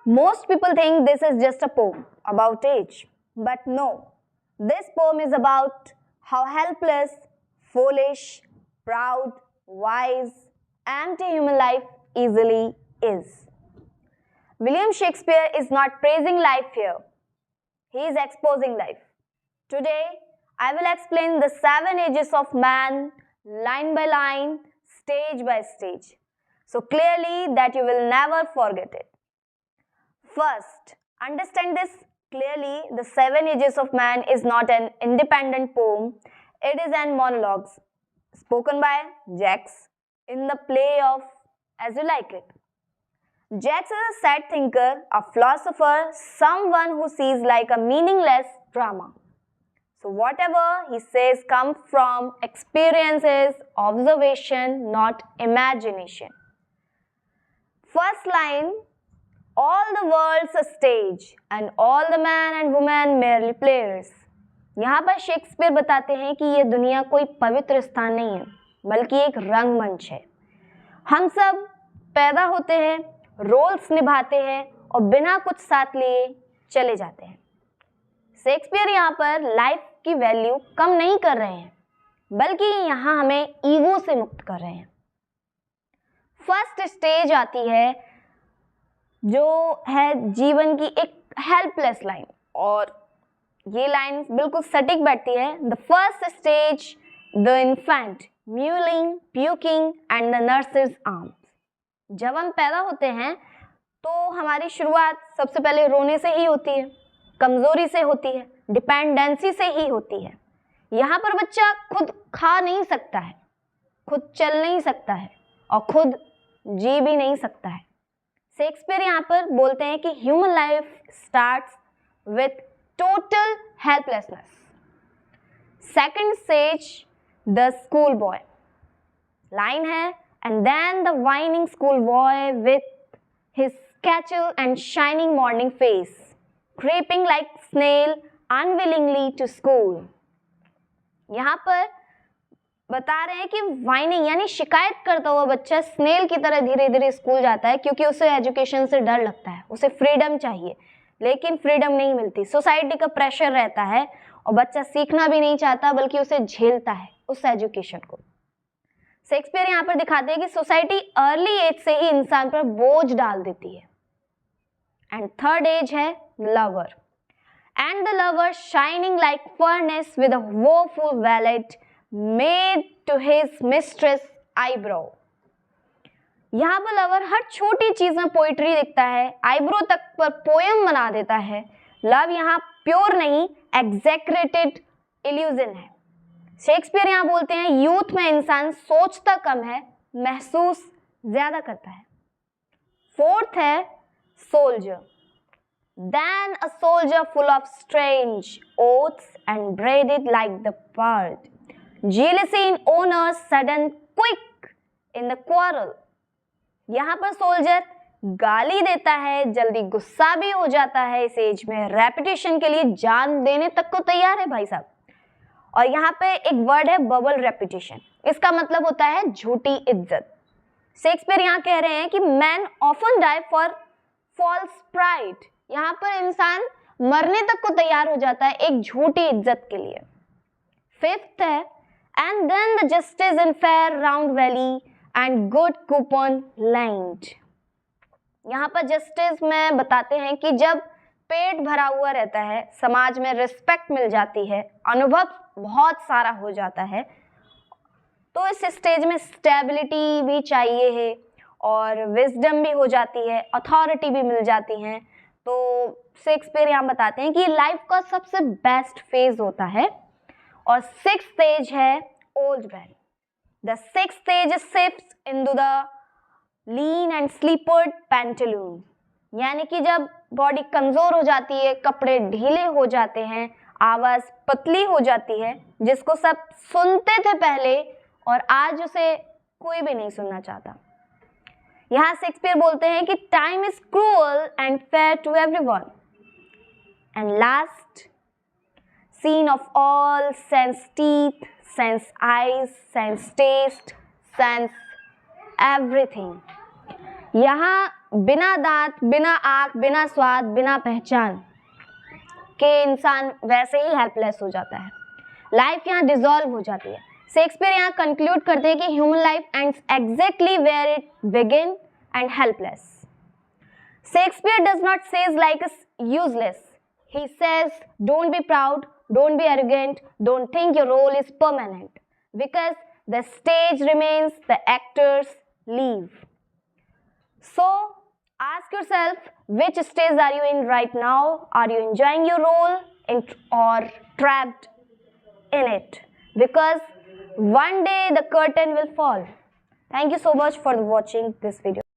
Most people think this is just a poem about age, but no. This poem is about how helpless, foolish, proud, wise, empty human life easily is. William Shakespeare is not praising life here, he is exposing life. Today, I will explain the 7 ages of man, line by line, stage by stage, so clearly that you will never forget it. First, understand this clearly, the 7 ages of man is not an independent poem, it is an monologue spoken by Jacques in the play of As You Like It. Jacques is a sad thinker, a philosopher, someone who sees like a meaningless drama. So whatever he says comes from experiences, observation, not imagination. First line, all the world's a stage and all the men and women merely players. यहाँ पर Shakespeare बताते हैं कि ये दुनिया कोई पवित्र स्थान नहीं है, बल्कि एक रंगमंच है। हम सब पैदा होते हैं, रोल्स निभाते हैं और बिना कुछ साथ लिए चले जाते हैं। शेक्सपियर यहाँ पर लाइफ की वैल्यू कम नहीं कर रहे हैं, बल्कि यहाँ हमें ईगो से मुक्त कर रहे हैं। फर्स्ट स्टेज आती है जो है जीवन की एक हेल्पलेस लाइन, और ये लाइन बिल्कुल सटीक बैठती है। The first stage, the infant mewling, puking and the nurses arms. जब हम पैदा होते हैं तो हमारी शुरुआत सबसे पहले रोने से ही होती है, कमज़ोरी से होती है, डिपेंडेंसी से ही होती है। यहाँ पर बच्चा खुद खा नहीं सकता है, खुद चल नहीं सकता है और खुद जी भी नहीं सकता है। शेक्सपियर यहाँ पर बोलते हैं कि human life starts with total helplessness. Second stage, the school boy. Line है, and then the whining school boy with his satchel and shining morning face, creeping like snail unwillingly to school। यहाँ पर बता रहे हैं कि whining यानी शिकायत करता हुआ बच्चा स्नेल की तरह धीरे धीरे स्कूल जाता है, क्योंकि उसे एजुकेशन से डर लगता है, उसे फ्रीडम चाहिए, लेकिन फ्रीडम नहीं मिलती, सोसाइटी का प्रेशर रहता है और बच्चा सीखना भी नहीं चाहता बल्कि उसे झेलता है उस एजुकेशन को। शेक्सपियर यहाँ पर दिखाते हैं कि सोसाइटी अर्ली एज से ही इंसान पर बोझ डाल देती है। एंड थर्ड एज है lover, and the lover shining like furnace with a woeful valet made to his mistress eyebrow। यहाँ पर लवर हर छोटी चीज में पोइट्री दिखता है, आईब्रो तक पर पोयम बना देता है। लव यहाँ प्योर नहीं, एग्जैक्रेटेड इल्यूजन है। शेक्सपियर यहाँ बोलते हैं यूथ में इंसान सोचता कम है, महसूस ज्यादा करता है। फोर्थ है soldier. Then a soldier full of strange oaths and braided like the bird, jealousy in owner's sudden quick in the quarrel। यहाँ पर सोल्जर गाली देता है, जल्दी गुस्सा भी हो जाता है, इस एज में रेपुटेशन के लिए जान देने तक को तैयार है भाई साहब। और यहाँ पे एक वर्ड है बबल रेपुटेशन, इसका मतलब होता है झूठी इज्जत। शेक्सपियर यहाँ कह रहे हैं कि man often die for false pride, यहाँ पर इंसान मरने तक को तैयार हो जाता है एक झूठी इज्जत के लिए। फिफ्थ है, and then the justice in fair round belly and good capon lined. यहाँ पर जस्टिस में बताते हैं कि जब पेट भरा हुआ रहता है, समाज में रिस्पेक्ट मिल जाती है, अनुभव बहुत सारा हो जाता है, तो इस स्टेज में स्टेबिलिटी भी चाहिए है और विजडम भी हो जाती है, अथॉरिटी भी मिल जाती है। तो शेक्सपियर यहाँ बताते हैं कि लाइफ का सबसे बेस्ट फेज होता है। और सिक्स स्टेज है old man. The six stage shifts into the lean and slippered pantaloon, यानी कि जब बॉडी कमजोर हो जाती है, कपड़े ढीले हो जाते हैं, आवाज पतली हो जाती है, जिसको सब सुनते थे पहले और आज उसे कोई भी नहीं सुनना चाहता। यहाँ शेक्सपियर बोलते हैं कि time is cruel and fair to everyone. And last scene of all, sans teeth, sans eyes, sans taste, sans everything. यहाँ बिना दांत, बिना आँख, बिना स्वाद, बिना पहचान के इंसान वैसे ही हेल्पलेस हो जाता है। लाइफ यहाँ डिसॉल्व हो जाती है। शेक्सपियर यहाँ कंक्लूड करते हैं कि human life ends exactly where it begin and helpless. Shakespeare does not say like useless. He says, don't be proud, don't be arrogant, don't think your role is permanent. Because the stage remains, the actors leave. So, ask yourself, which stage are you in right now? Are you enjoying your role or trapped in it? Because one day the curtain will fall. Thank you so much for watching this video.